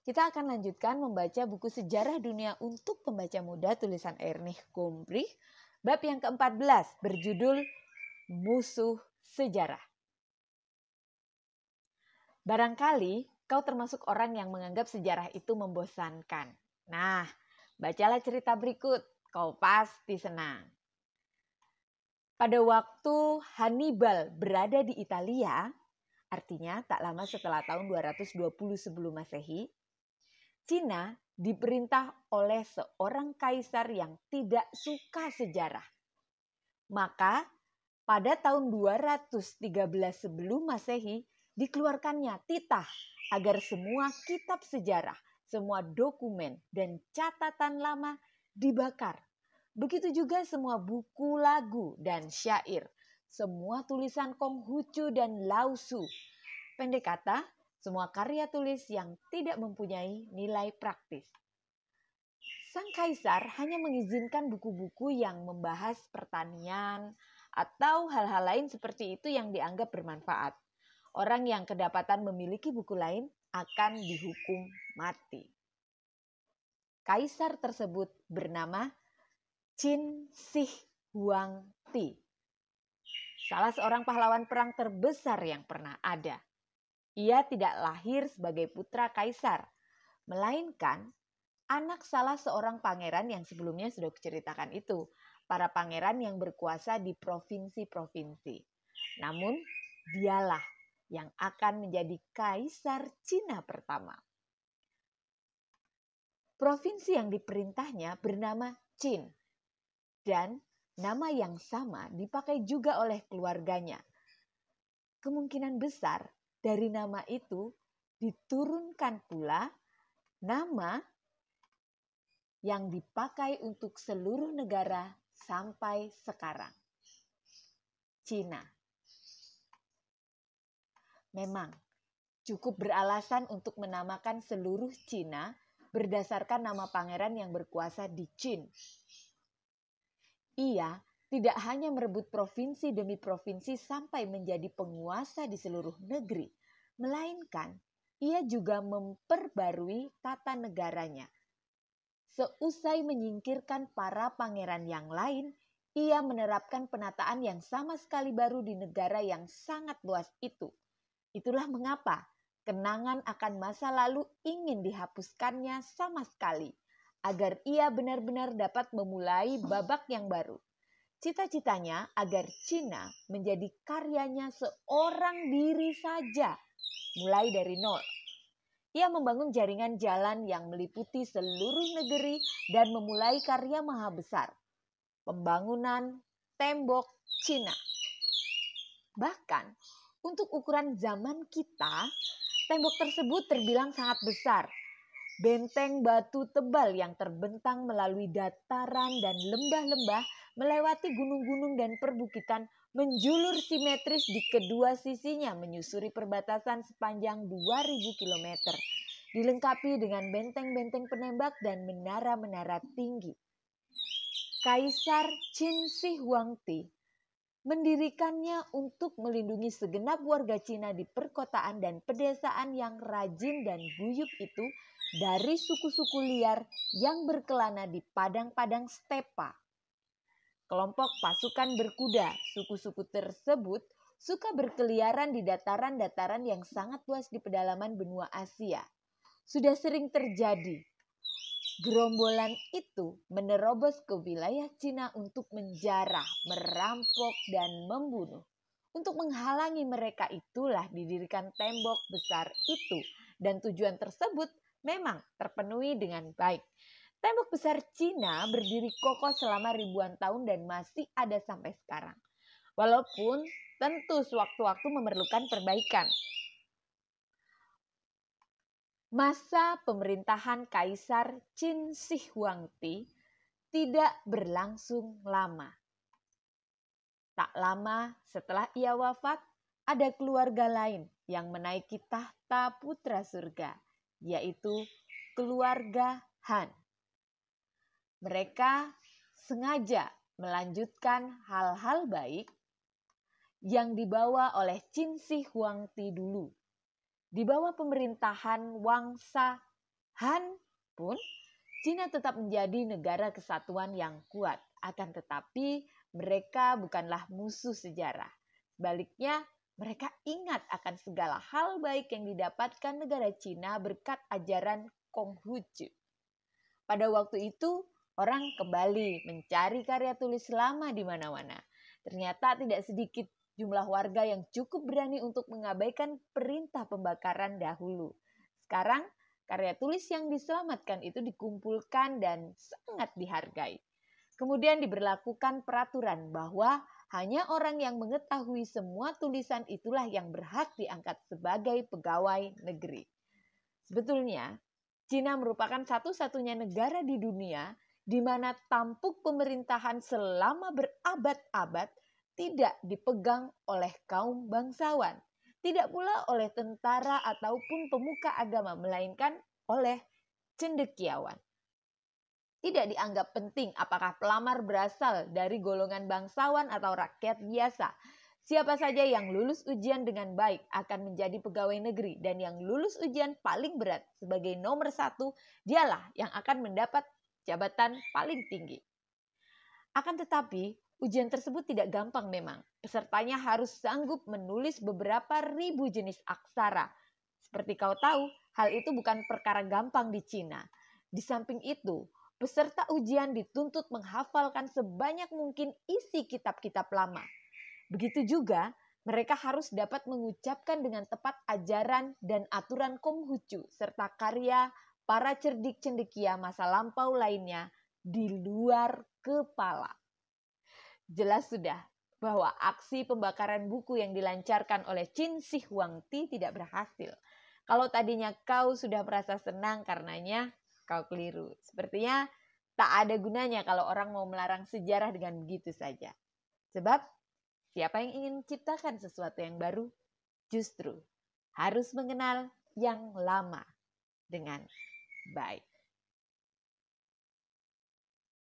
Kita akan lanjutkan membaca buku Sejarah Dunia untuk Pembaca Muda tulisan Ernest Gombrich, bab yang ke-14 berjudul Musuh Sejarah. Barangkali kau termasuk orang yang menganggap sejarah itu membosankan. Nah, bacalah cerita berikut, kau pasti senang. Pada waktu Hannibal berada di Italia, artinya tak lama setelah tahun 220 sebelum Masehi, Cina diperintah oleh seorang kaisar yang tidak suka sejarah. Maka pada tahun 213 sebelum Masehi dikeluarkannya titah agar semua kitab sejarah, semua dokumen dan catatan lama dibakar. Begitu juga semua buku lagu dan syair, semua tulisan Konghucu dan Lao-Tzu. Pendek kata, semua karya tulis yang tidak mempunyai nilai praktis. Sang kaisar hanya mengizinkan buku-buku yang membahas pertanian atau hal-hal lain seperti itu yang dianggap bermanfaat. Orang yang kedapatan memiliki buku lain akan dihukum mati. Kaisar tersebut bernama Qin Shi Huangdi, salah seorang pahlawan perang terbesar yang pernah ada. Ia tidak lahir sebagai putra kaisar, melainkan anak salah seorang pangeran yang sebelumnya sudah kuceritakan itu, para pangeran yang berkuasa di provinsi-provinsi. Namun, dialah yang akan menjadi kaisar Cina pertama. Provinsi yang diperintahnya bernama Qin, dan nama yang sama dipakai juga oleh keluarganya. Kemungkinan besar dari nama itu diturunkan pula nama yang dipakai untuk seluruh negara sampai sekarang. Cina. Memang cukup beralasan untuk menamakan seluruh Cina berdasarkan nama pangeran yang berkuasa di Qin. Ia tidak hanya merebut provinsi demi provinsi sampai menjadi penguasa di seluruh negeri, melainkan ia juga memperbarui tata negaranya. Seusai menyingkirkan para pangeran yang lain, ia menerapkan penataan yang sama sekali baru di negara yang sangat luas itu. Itulah mengapa kenangan akan masa lalu ingin dihapuskannya sama sekali, agar ia benar-benar dapat memulai babak yang baru. Cita-citanya agar Cina menjadi karyanya seorang diri saja, mulai dari nol. Ia membangun jaringan jalan yang meliputi seluruh negeri dan memulai karya maha besar, pembangunan tembok Cina. Bahkan untuk ukuran zaman kita, tembok tersebut terbilang sangat besar. Benteng batu tebal yang terbentang melalui dataran dan lembah-lembah, melewati gunung-gunung dan perbukitan, menjulur simetris di kedua sisinya menyusuri perbatasan sepanjang 2000 km. Dilengkapi dengan benteng-benteng penembak dan menara-menara tinggi. Kaisar Qin Shi Huangdi mendirikannya untuk melindungi segenap warga Cina di perkotaan dan pedesaan yang rajin dan guyup itu dari suku-suku liar yang berkelana di padang-padang stepa. Kelompok pasukan berkuda suku-suku tersebut suka berkeliaran di dataran-dataran yang sangat luas di pedalaman benua Asia. Sudah sering terjadi. Gerombolan itu menerobos ke wilayah Cina untuk menjarah, merampok, dan membunuh. Untuk menghalangi mereka itulah didirikan tembok besar itu, dan tujuan tersebut memang terpenuhi dengan baik. Tembok besar Cina berdiri kokoh selama ribuan tahun dan masih ada sampai sekarang. Walaupun tentu sewaktu-waktu memerlukan perbaikan. Masa pemerintahan Kaisar Qin Shi Huangdi tidak berlangsung lama. Tak lama setelah ia wafat, ada keluarga lain yang menaiki tahta putra surga, yaitu keluarga Han. Mereka sengaja melanjutkan hal-hal baik yang dibawa oleh Qin Shi Huangdi dulu. Di bawah pemerintahan Wangsa Han pun, Cina tetap menjadi negara kesatuan yang kuat. Akan tetapi mereka bukanlah musuh sejarah. Sebaliknya, mereka ingat akan segala hal baik yang didapatkan negara Cina berkat ajaran Konghucu. Pada waktu itu, orang kembali mencari karya tulis lama di mana-mana. Ternyata tidak sedikit jumlah warga yang cukup berani untuk mengabaikan perintah pembakaran dahulu. Sekarang, karya tulis yang diselamatkan itu dikumpulkan dan sangat dihargai. Kemudian diberlakukan peraturan bahwa hanya orang yang mengetahui semua tulisan itulah yang berhak diangkat sebagai pegawai negeri. Sebetulnya, Cina merupakan satu-satunya negara di dunia di mana tampuk pemerintahan selama berabad-abad tidak dipegang oleh kaum bangsawan. Tidak pula oleh tentara ataupun pemuka agama, melainkan oleh cendekiawan. Tidak dianggap penting apakah pelamar berasal dari golongan bangsawan atau rakyat biasa. Siapa saja yang lulus ujian dengan baik akan menjadi pegawai negeri, dan yang lulus ujian paling berat sebagai nomor 1, dialah yang akan mendapat jabatan paling tinggi. Akan tetapi, ujian tersebut tidak gampang memang. Pesertanya harus sanggup menulis beberapa ribu jenis aksara. Seperti kau tahu, hal itu bukan perkara gampang di Cina. Di samping itu, peserta ujian dituntut menghafalkan sebanyak mungkin isi kitab-kitab lama. Begitu juga, mereka harus dapat mengucapkan dengan tepat ajaran dan aturan Konghucu serta karya para cerdik cendekia masa lampau lainnya di luar kepala. Jelas sudah bahwa aksi pembakaran buku yang dilancarkan oleh Qin Shi Huangdi tidak berhasil. Kalau tadinya kau sudah merasa senang karenanya, kau keliru. Sepertinya tak ada gunanya kalau orang mau melarang sejarah dengan begitu saja. Sebab siapa yang ingin menciptakan sesuatu yang baru justru harus mengenal yang lama dengan baik.